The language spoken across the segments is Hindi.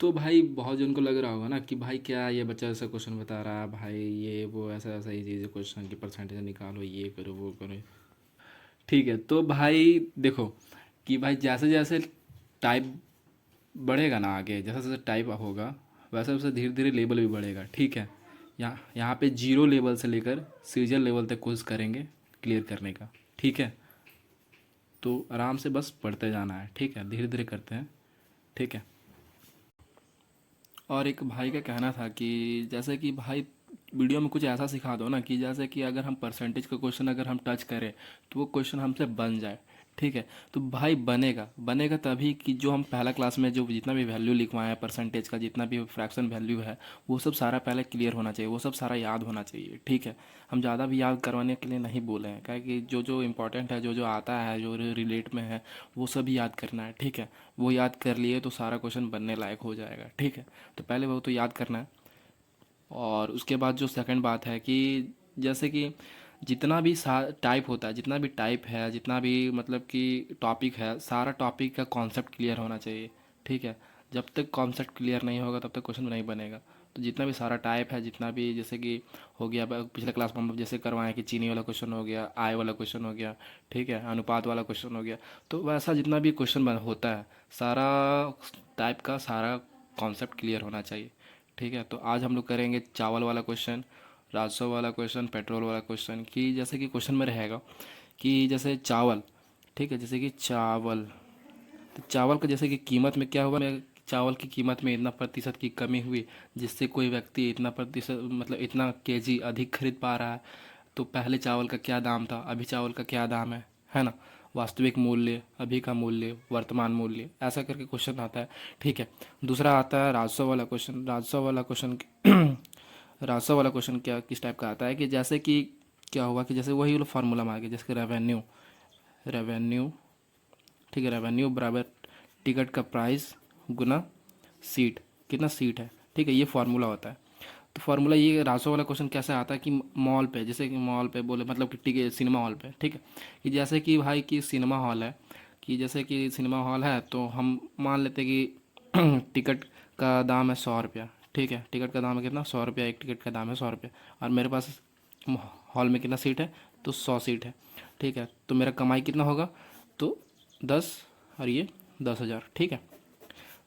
तो भाई बहुत जन को लग रहा होगा ना कि भाई क्या ये बच्चा ऐसा क्वेश्चन बता रहा है भाई, ये वो ऐसा ऐसा ही चीज़ है, क्वेश्चन की परसेंटेज निकालो, ये करो वो करो। ठीक है, तो भाई देखो कि भाई जैसे जैसे टाइप बढ़ेगा ना, आगे जैसे जैसे टाइप होगा वैसे वैसे धीरे धीरे लेवल भी बढ़ेगा। ठीक है, यहाँ पे जीरो लेवल से लेकर सीजन लेवल तक कोर्स करेंगे क्लियर करने का। ठीक है, तो आराम से बस पढ़ते जाना है। ठीक है, धीरे धीरे करते हैं। ठीक है। और एक भाई का कहना था कि जैसे कि भाई वीडियो में कुछ ऐसा सिखा दो ना कि जैसे कि अगर हम परसेंटेज का क्वेश्चन अगर हम टच करें तो वो क्वेश्चन हमसे बन जाए। ठीक है, तो भाई बनेगा बनेगा तभी कि जो हम पहला क्लास में जो जितना भी वैल्यू लिखवाए हैं परसेंटेज का, जितना भी फ्रैक्शन वैल्यू है वो सब सारा पहले क्लियर होना चाहिए, वो सब सारा याद होना चाहिए। ठीक है, हम ज़्यादा भी याद करवाने के लिए नहीं बोले हैं, क्या कि जो जो इम्पोर्टेंट है, जो जो आता है, जो रिलेट में है वो सब ही याद करना है। ठीक है, वो याद कर लिए तो सारा क्वेश्चन बनने लायक हो जाएगा। ठीक है, तो पहले वो तो याद करना है। और उसके बाद जो सेकंड बात है कि जैसे कि जितना भी टाइप होता है, जितना भी टाइप है, जितना भी मतलब कि टॉपिक है, सारा टॉपिक का कॉन्सेप्ट क्लियर होना चाहिए। ठीक है, जब तक कॉन्सेप्ट क्लियर नहीं होगा तब तक क्वेश्चन नहीं बनेगा। तो जितना भी सारा टाइप है, जितना भी जैसे कि हो गया पिछले क्लास में हम जैसे करवाएं कि चीनी वाला क्वेश्चन हो गया, आय वाला क्वेश्चन हो गया, ठीक है, अनुपात वाला क्वेश्चन हो गया, तो वैसा जितना भी क्वेश्चन होता है सारा टाइप का सारा कॉन्सेप्ट क्लियर होना चाहिए। ठीक है, तो आज हम लोग करेंगे चावल वाला क्वेश्चन, राजस्व वाला क्वेश्चन, पेट्रोल वाला क्वेश्चन। कि जैसे कि क्वेश्चन में रहेगा कि जैसे चावल, ठीक है, जैसे कि चावल, तो चावल का जैसे कि कीमत में क्या हुआ, चावल की कीमत में इतना प्रतिशत की कमी हुई जिससे कोई व्यक्ति इतना प्रतिशत मतलब इतना केजी अधिक खरीद पा रहा है। तो पहले चावल का क्या दाम था, अभी चावल का क्या दाम है ना, वास्तविक मूल्य, अभी का मूल्य, वर्तमान मूल्य, ऐसा करके क्वेश्चन आता है। ठीक है, दूसरा आता है राजस्व वाला क्वेश्चन। राजस्व वाला क्वेश्चन राजस्व वाला क्वेश्चन क्या किस टाइप का आता है कि जैसे कि क्या हुआ कि जैसे वही वाला फार्मूला में आ गया, जैसे रेवेन्यू, रेवेन्यू, ठीक है, रेवेन्यू बराबर टिकट का प्राइस गुना सीट, कितना सीट है। ठीक है, ये फार्मूला होता है। तो फार्मूला ये रासो वाला क्वेश्चन कैसे आता है कि मॉल पे, जैसे कि मॉल पे बोले मतलब कि टिकट सिनेमा हॉल पे, ठीक है, कि जैसे कि भाई कि सिनेमा हॉल है, कि जैसे कि सिनेमा हॉल है तो हम मान लेते हैं कि टिकट का दाम है 100 रुपया। ठीक है, टिकट का दाम है कितना, 100 रुपया, एक टिकट का दाम है 100 रुपया, और मेरे पास हॉल में कितना सीट है, तो 100 सीट है। ठीक है, तो मेरा कमाई कितना होगा, तो 10, और ये 10,000। ठीक है,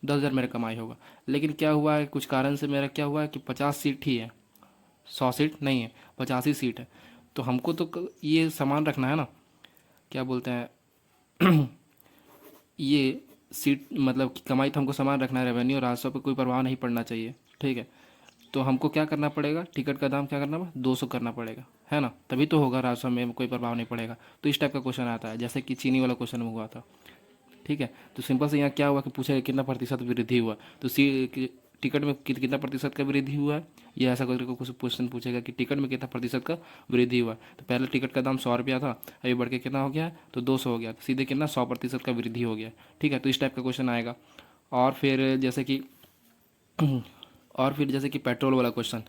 10,000 मेरा कमाई होगा। लेकिन क्या हुआ है, कुछ कारण से मेरा क्या हुआ है कि 50 सीट ही है, 100 सीट नहीं है, 85 सीट है। तो हमको तो ये सामान रखना है ना, क्या बोलते हैं, ये सीट मतलब कि कमाई तो हमको सामान रखना है, रेवेन्यू और राजस्व पर कोई प्रभाव नहीं पड़ना चाहिए। ठीक है, तो हमको क्या करना पड़ेगा, टिकट का दाम क्या करना पड़ेगा, 200 करना पड़ेगा, है ना, तभी तो होगा, राजस्व में कोई प्रभाव नहीं पड़ेगा। तो इस टाइप का क्वेश्चन आता है जैसे कि चीनी वाला क्वेश्चन में हुआ था। ठीक है, तो सिंपल से यहाँ क्या हुआ कि पूछा कितना प्रतिशत वृद्धि हुआ, तो टिकट में कितना प्रतिशत का वृद्धि हुआ है, ये ऐसा करके कुछ क्वेश्चन पूछेगा कि टिकट में कितना प्रतिशत का वृद्धि हुआ। तो पहले टिकट का दाम 100 रुपया था, अभी बढ़ के कितना हो गया है, तो 200 हो गया, तो सीधे कितना 100% का वृद्धि हो गया। ठीक है, तो इस टाइप का क्वेश्चन आएगा। और फिर जैसे कि और फिर जैसे कि पेट्रोल वाला क्वेश्चन,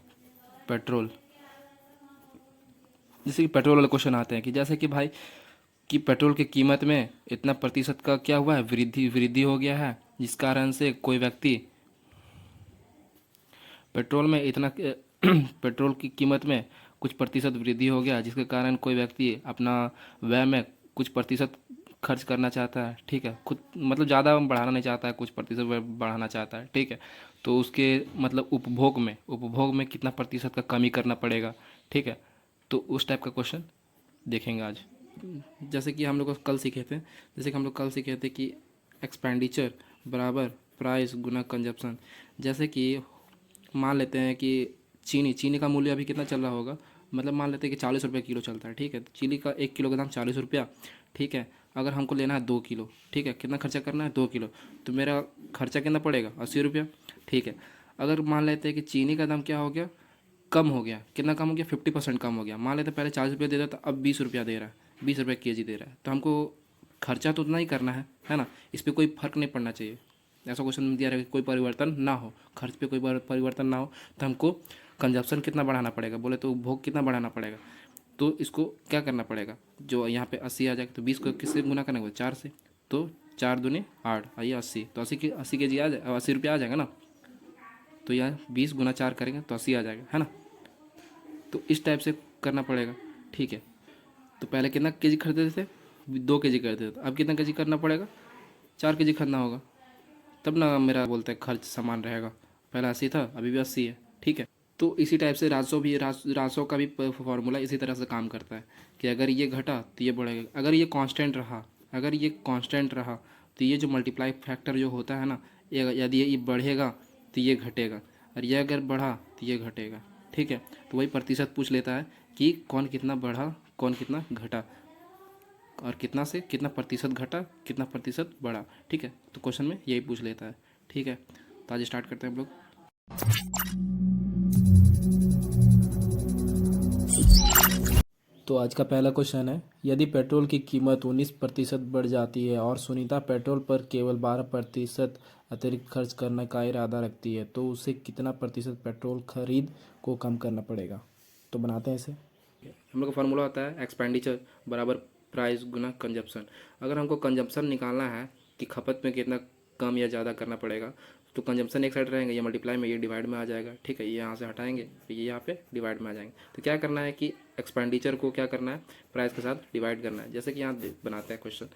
पेट्रोल, जैसे कि पेट्रोल वाले क्वेश्चन आते हैं कि जैसे कि भाई कि पेट्रोल की कीमत में इतना प्रतिशत का क्या हुआ है, वृद्धि वृद्धि हो गया है, जिस कारण से कोई व्यक्ति पेट्रोल में इतना पेट्रोल की कीमत में कुछ प्रतिशत वृद्धि हो गया जिसके कारण कोई व्यक्ति अपना व्यय में कुछ प्रतिशत खर्च करना चाहता है। ठीक है, खुद मतलब ज़्यादा बढ़ाना नहीं चाहता है, कुछ प्रतिशत व्यय बढ़ाना चाहता है। ठीक है, तो उसके मतलब उपभोग में कितना प्रतिशत का कमी करना पड़ेगा। ठीक है, तो उस टाइप का क्वेश्चन देखेंगे आज। जैसे कि हम लोग कल सीखे थे, जैसे कि हम लोग कल सीखे थे कि एक्सपेंडिचर बराबर प्राइस गुना कंजप्शन। जैसे कि मान लेते हैं कि चीनी चीनी का मूल्य अभी कितना चल रहा होगा, मतलब मान लेते हैं कि 40 रुपये किलो चलता है। ठीक है, तो चीनी का 1 किलो का दाम 40 रुपया। ठीक है, अगर हमको लेना है 2 किलो, ठीक है, कितना खर्चा करना है, 2 किलो, तो मेरा खर्चा कितना पड़ेगा, 80 रुपया। ठीक है, अगर मान लेते हैं कि चीनी का दाम क्या हो गया, कम हो गया, कितना कम हो गया, 50% कम हो गया, मान लेते हैं पहले 40 रुपया दे रहा था, अब 20 रुपया दे रहा है, 20 रुपये केजी दे रहा है, तो हमको खर्चा तो उतना ही करना है ना, इस पर कोई फर्क नहीं पड़ना चाहिए। ऐसा क्वेश्चन दिया रहे कोई परिवर्तन ना हो, खर्च पे कोई परिवर्तन ना हो, तो हमको कंजप्शन कितना बढ़ाना पड़ेगा, बोले तो उपभोग कितना बढ़ाना पड़ेगा। तो इसको क्या करना पड़ेगा, जो यहाँ पे 80 आ जाएगा, तो 20 को किससे गुना करना होगा, 4 से, तो 4 दूनी 8, आइए 80, तो 80 के जी आ जाए, 80 रुपया आ जाएगा ना। तो यहाँ 20 गुना 4 करेंगे तो 80 आ जाएगा, है ना। तो इस टाइप से करना पड़ेगा, ठीक है। तो पहले कितना केजी खरीदते थे, 2 केजी खरीदते थे, अब कितना केजी करना पड़ेगा, 4 केजी खरीदना होगा, तब ना मेरा बोलते हैं खर्च समान रहेगा। पहले 80 था, अभी भी 80 है, ठीक है। तो इसी टाइप से राजस्व का भी फॉर्मूला इसी तरह से काम करता है कि अगर ये घटा तो ये बढ़ेगा, अगर ये कांस्टेंट रहा, अगर ये कांस्टेंट रहा तो ये जो मल्टीप्लाई फैक्टर जो होता है ना, यदि ये बढ़ेगा तो ये घटेगा, और ये अगर बढ़ा तो ये घटेगा, ठीक है। तो वही प्रतिशत पूछ लेता है कि कौन कितना बढ़ा, कौन कितना घटा, और कितना से कितना प्रतिशत घटा, कितना प्रतिशत बढ़ा, ठीक है। तो क्वेश्चन में यही पूछ लेता है, ठीक है। तो आज स्टार्ट करते हैं हम लोग। तो आज का पहला क्वेश्चन है, यदि पेट्रोल की कीमत 19% बढ़ जाती है और सुनीता पेट्रोल पर केवल 12% अतिरिक्त खर्च करने का इरादा रखती है, तो उसे कितना प्रतिशत पेट्रोल खरीद को कम करना पड़ेगा। तो बनाते हैं इसे। हम लोग का फार्मूला होता है एक्सपेंडिचर बराबर प्राइस गुना कंजप्शन। अगर हमको कंजप्शन निकालना है कि खपत में कितना कम या ज़्यादा करना पड़ेगा, तो कंजम्पशन एक साइड रहेंगे, ये मल्टीप्लाई में, ये डिवाइड में आ जाएगा, ठीक है। ये यहाँ से हटाएंगे तो ये यहाँ पे डिवाइड में आ जाएंगे। तो क्या करना है कि एक्सपेंडिचर को क्या करना है, प्राइस के साथ डिवाइड करना है। जैसे कि यहाँ बनाते हैं क्वेश्चन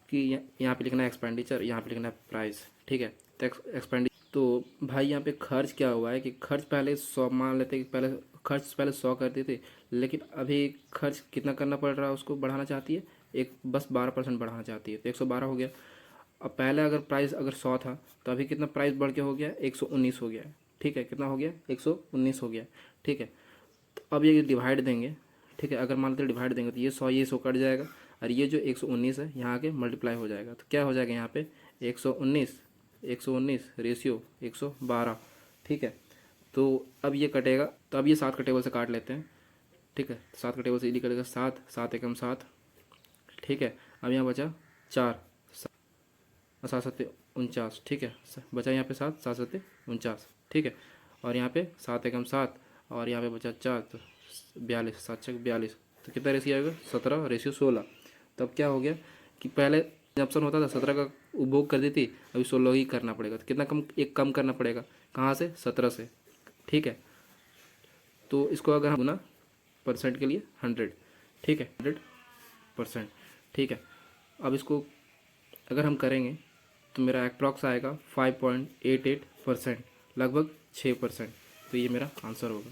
कि यहाँ पे लिखना है एक्सपेंडिचर, यहाँ पे लिखना है प्राइस, ठीक है। तो एक्सपेंडिचर, तो भाई यहाँ पे खर्च क्या हुआ है कि खर्च पहले 100 मान लेते कि पहले खर्च पहले 100 करते थे, लेकिन अभी खर्च कितना करना पड़ रहा है, उसको बढ़ाना चाहती है, एक बस 12% बढ़ाना चाहती है, तो 112 हो गया। अब पहले अगर प्राइस अगर 100 था तो अभी कितना प्राइस बढ़ के हो गया, 119 हो गया, ठीक है। कितना हो गया, 119 हो गया, ठीक है। तो अब ये डिवाइड देंगे, ठीक है। अगर मान लेते डिवाइड देंगे तो ये 100 कट जाएगा, और ये जो 119 है यहाँ आके मल्टीप्लाई हो जाएगा। तो क्या हो जाएगा यहाँ पे 119 रेशियो 112, ठीक है। तो अब ये कटेगा, तो अब ये 7 का टेबल से काट लेते हैं, ठीक है। 7 का टेबल से कटेगा 7, 7 एकम 7, ठीक है। अब यहाँ बचा 4, 7 7 49, ठीक है। बचा यहाँ पे 7, 7 7 49, ठीक है। और यहाँ पे 7 एकम 7, और यहाँ पे बचा 4, तो 42, 7 6 42, तो कितना रेशियो आएगा, 17 रेशियो 16। तब क्या हो गया कि पहले ऑप्शन होता था 17 का उपभोग कर देती, अभी 16 ही करना पड़ेगा। तो कितना कम, एक कम करना पड़ेगा, कहाँ से, 17 से, ठीक है। तो इसको अगर हम गुना परसेंट के लिए 100, ठीक है, 100%, ठीक है। अब इसको अगर हम करेंगे तो मेरा अप्रॉक्स आएगा 5.88%, लगभग 6%। तो ये मेरा आंसर होगा।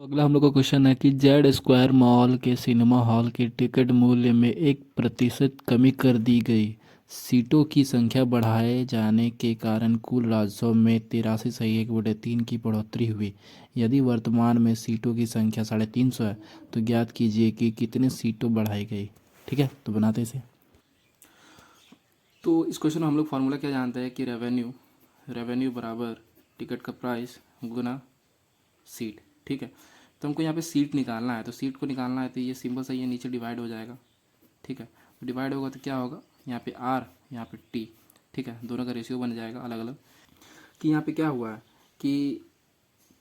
तो अगला हम लोग का क्वेश्चन है कि जेड स्क्वायर मॉल के सिनेमा हॉल के टिकट मूल्य में 1% कमी कर दी गई। सीटों की संख्या बढ़ाए जाने के कारण कुल राजस्व में 83/1/3 की बढ़ोतरी हुई। यदि वर्तमान में सीटों की संख्या 350 है तो ज्ञात कीजिए कि कितने सीटों बढ़ाई गई, ठीक है। तो बनाते हैं इसे। तो इस क्वेश्चन में हम लोग फार्मूला क्या जानते हैं कि रेवेन्यू बराबर टिकट का प्राइस गुना सीट, ठीक है। तो हमको यहाँ पे सीट निकालना है, तो सीट को निकालना है तो ये सिंपल सा, ये नीचे डिवाइड हो जाएगा, ठीक है। तो डिवाइड होगा तो क्या होगा, यहाँ पे आर, यहाँ पे टी, ठीक है। दोनों का रेशियो बन जाएगा अलग अलग। कि यहाँ पे क्या हुआ है कि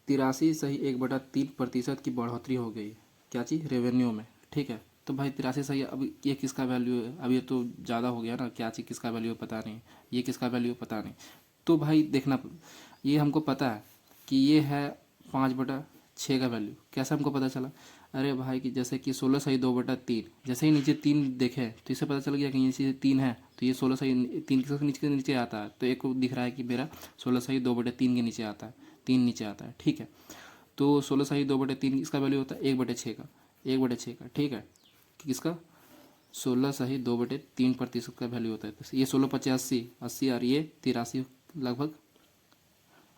83/1/3% की बढ़ोतरी हो गई, क्या चीज़, रेवेन्यू में, ठीक है। तो भाई 83 अब ये किसका वैल्यू है, अब ये तो ज़्यादा हो गया ना, क्या चीज़ किसका वैल्यू पता नहीं, ये किसका वैल्यू पता नहीं। तो भाई देखना, ये हमको पता है कि ये है 5/6 का वैल्यू। कैसे हमको पता चला, अरे भाई कि जैसे कि 16/2/3, जैसे ही नीचे 3 देखे तो इससे पता चल गया कि नीचे 3 है, तो ये 16/3 के नीचे नीचे आता है, तो एक को दिख रहा है कि मेरा 16/2/3 के नीचे आता है, 3 नीचे आता है, ठीक है। तो 16/2/3 इसका वैल्यू होता है 1/6 का, 1/6 का, ठीक है। किसका, 16/2/3% का वैल्यू होता है। तो ये 16/85, 80, और ये 83 लगभग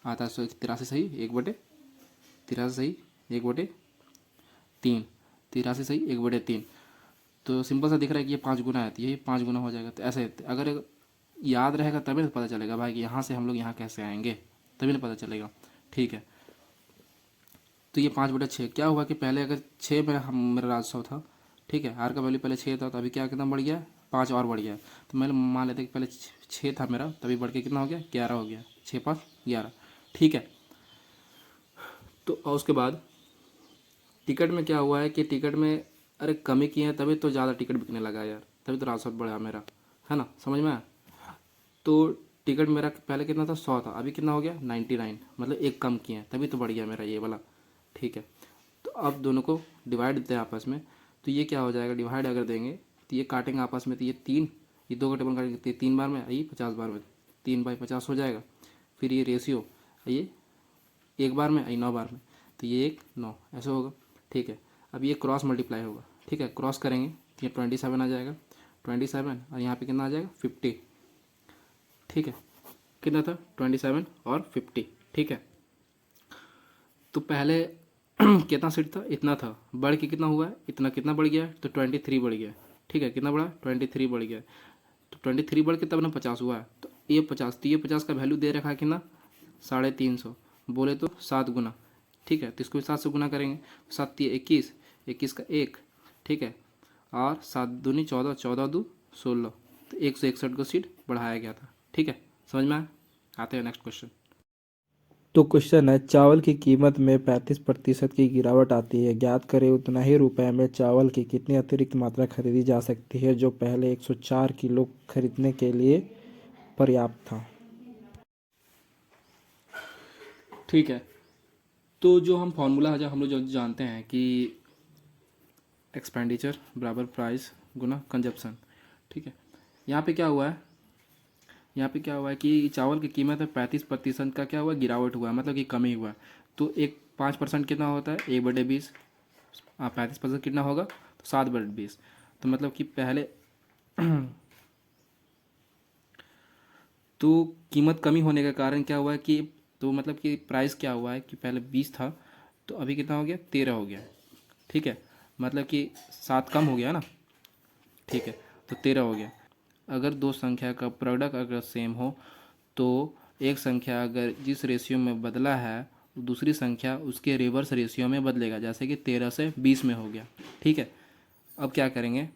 आता है। 83 सही 1/3, तो सिंपल सा दिख रहा है कि ये 5 गुना है, तो यही 5 गुना हो जाएगा। तो ऐसे अगर याद रहेगा तभी तो पता चलेगा भाई कि यहाँ से हम लोग यहाँ कैसे आएंगे, तभी ना पता चलेगा, ठीक है। तो ये 5/6 क्या हुआ कि पहले अगर 6 मेरा राजस्व था, ठीक है, आर का वैल्यू पहले 6 था, तो अभी क्या कितना बढ़ गया, 5 और बढ़ गया। तो मैं मान लेते कि पहले 6 था मेरा, तभी बढ़ के कितना हो गया, 11 हो गया, 6 5 11, ठीक है। तो और उसके बाद टिकट में क्या हुआ है कि टिकट में अरे कमी की है, तभी तो ज़्यादा टिकट बिकने लगा यार, तभी तो राजस्व बढ़ा मेरा, है ना, समझ में आया। तो टिकट मेरा पहले कितना था, 100 था, अभी कितना हो गया 99, मतलब एक कम किया है, तभी तो बढ़ गया मेरा ये वाला। ठीक है, तो अब दोनों को डिवाइड देते हैं आपस में, तो ये क्या हो जाएगा, डिवाइड अगर देंगे तो ये काटेंगे आपस में, तो ये 3, ये 2 का टेबल काटेंगे तो 3 बार में, ये 50 बार में, 3/50 हो जाएगा। फिर ये रेशियो, ये 1 बार में, 9 बार में, तो ये 1 9 ऐसा होगा। ठीक है, अब ये क्रॉस मल्टीप्लाई होगा। ठीक है, क्रॉस करेंगे तो ये 27 आ जाएगा, 27 और यहाँ पे कितना आ जाएगा 50। ठीक है, कितना था 27 और 50। ठीक है, तो पहले कितना सीट था, इतना था, बढ़ के कितना हुआ है, इतना, कितना बढ़ गया है, तो 23 बढ़ गया है। ठीक है, कितना बढ़ा, 23 बढ़ गया है, तो 23 बढ़ के तब ना 50 हुआ है, तो ये 50, तो ये 50 का वैल्यू दे रखा है कितना, 350, बोले तो 7 गुना। ठीक है, तो इसको 7 से गुना करेंगे, 7 3 21, 21 का 1। ठीक है, और 7 दूनी 14, 14 दू 16, तो 161 को सीट बढ़ाया गया था। ठीक है, समझ में आया? आते हैं नेक्स्ट क्वेश्चन। तो क्वेश्चन है, चावल की कीमत में 35% की गिरावट आती है, ज्ञात करें उतना ही रुपए में चावल की कितनी अतिरिक्त मात्रा खरीदी जा सकती है जो पहले 104 किलो खरीदने के लिए पर्याप्त था। ठीक है, तो जो हम फॉर्मूला है, जो हम लोग जो जानते हैं कि एक्सपेंडिचर बराबर प्राइस गुना कंजप्शन। ठीक है, यहाँ पे क्या हुआ है, यहाँ पे क्या हुआ है कि चावल की कीमत में 35% का क्या हुआ, गिरावट हुआ है, मतलब कि कमी हुआ है। तो एक 5% कितना होता है, 1/20, 35% कितना होगा, तो 7/20। तो मतलब कि पहले तो कीमत कमी होने के कारण क्या हुआ है कि, तो मतलब कि प्राइस क्या हुआ है कि पहले 20 था, तो अभी कितना हो गया, 13 हो गया। ठीक है, मतलब कि 7 कम हो गया ना। ठीक है, तो 13 हो गया। अगर दो संख्या का प्रोडक्ट अगर सेम हो, तो एक संख्या अगर जिस रेशियो में बदला है, दूसरी संख्या उसके रिवर्स रेशियो में बदलेगा, जैसे कि 13 से 20 में हो गया। ठीक है, अब क्या करेंगे,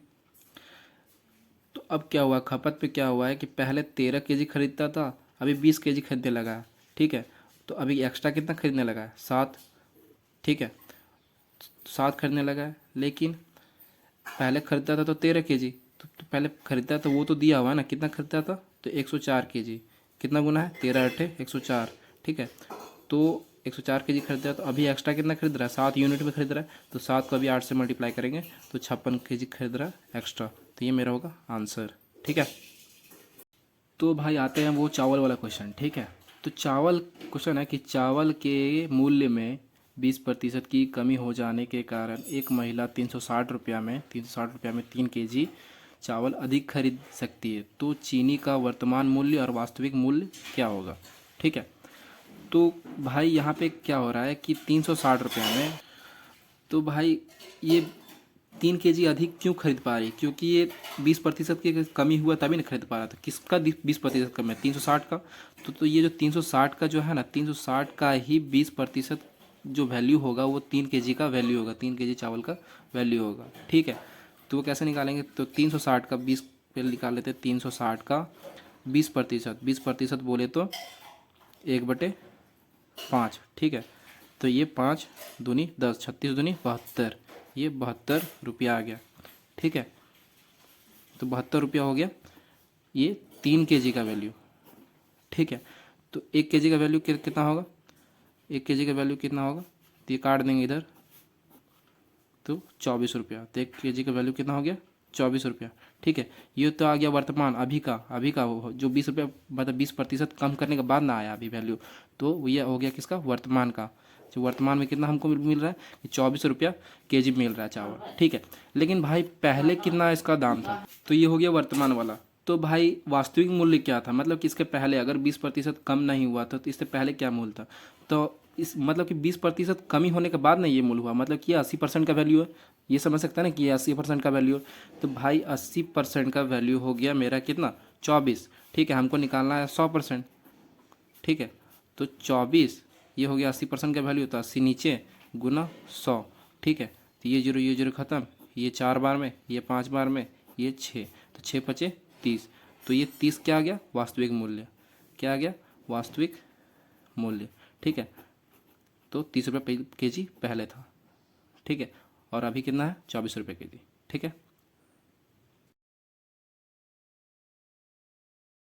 तो अब क्या हुआ, खपत पे क्या हुआ है कि पहले 13 kg खरीदता था, अभी 20 kg खरीदने लगा है। ठीक है, तो अभी एक्स्ट्रा कितना खरीदने लगा है, 7। ठीक है, 7 खरीदने लगा है, लेकिन पहले खरीदता था तो 13 kg, तो पहले खरीदता तो वो तो दिया हुआ है ना, कितना खरीदता था, तो 104 kg। कितना गुना है, 13 8 104। ठीक है, तो 104 kg खरीद रहा है, तो अभी एक्स्ट्रा कितना खरीद रहा है, 7 यूनिट में खरीद रहा है, तो 7 को अभी 8 से मल्टीप्लाई करेंगे तो 56 kg खरीद रहा है एक्स्ट्रा। तो ये मेरा होगा आंसर। ठीक है, तो भाई आते हैं वो चावल वाला क्वेश्चन। ठीक है, तो चावल क्वेश्चन है कि चावल के मूल्य में 20% की कमी हो जाने के कारण एक महिला 360 रुपया में 3 kg चावल अधिक खरीद सकती है, तो चीनी का वर्तमान मूल्य और वास्तविक मूल्य क्या होगा। ठीक है, तो भाई यहाँ पे क्या हो रहा है कि 360 रुपये में, तो भाई ये 3 kg अधिक क्यों खरीद पा रही है, क्योंकि ये 20% की कमी हुआ तभी नहीं खरीद पा रहा था। किसका 20% कम है, 360 का। तो ये जो 360 का जो है ना, 360 का ही 20% जो वैल्यू होगा वो 3 kg का वैल्यू होगा, 3 kg चावल का वैल्यू होगा। ठीक है, तो वो कैसे निकालेंगे, तो 360 का 20 पे निकाल लेते हैं, 360 का 20%, 20% बोले तो 1/5। ठीक है, तो ये 5 दूनी 10, 36 दूनी 72, ये 72 रुपया आ गया। ठीक है, तो 72 रुपया हो गया ये 3 kg का वैल्यू। ठीक है, तो 1 kg का वैल्यू कितना होगा, 1 kg का वैल्यू कितना होगा, तो ये काट देंगे इधर, तो 24 रुपया। तो 1 kg का वैल्यू कितना हो गया, 24 रुपया। ठीक है, ये तो आ गया वर्तमान, अभी का जो 20 रुपया, मतलब 20% कम करने के बाद ना आया अभी वैल्यू, तो ये हो गया किसका, वर्तमान का। जो वर्तमान में कितना हमको मिल रहा है कि 24 रुपया kg मिल रहा है चावल। ठीक है, लेकिन भाई पहले कितना इसका दाम था, तो ये हो गया वर्तमान वाला। तो भाई वास्तविक मूल्य क्या था, मतलब कि इसके पहले अगर 20% कम नहीं हुआ था, तो इससे पहले क्या मूल्य था, तो इस मतलब कि 20% कमी होने के बाद ना ये मूल्य हुआ, मतलब कि ये 80% का वैल्यू है। ये समझ सकता है ना कि ये 80% का वैल्यू है। तो भाई 80% का वैल्यू हो गया मेरा कितना, 24। ठीक है, हमको निकालना है 100%। ठीक है, तो 24 ये हो गया 80% का वैल्यू, तो 80 नीचे गुना 100। ठीक है, तो ये जीरो ख़त्म, ये 4 बार में, ये 5 बार में, ये 6, तो 6 पचे 30। तो ये 30 क्या आ गया, वास्तविक मूल्य। क्या आ गया, वास्तविक मूल्य। ठीक है, तो 30 रुपये kg पहले था। ठीक है, और अभी कितना है, 24 रुपये kg। ठीक है।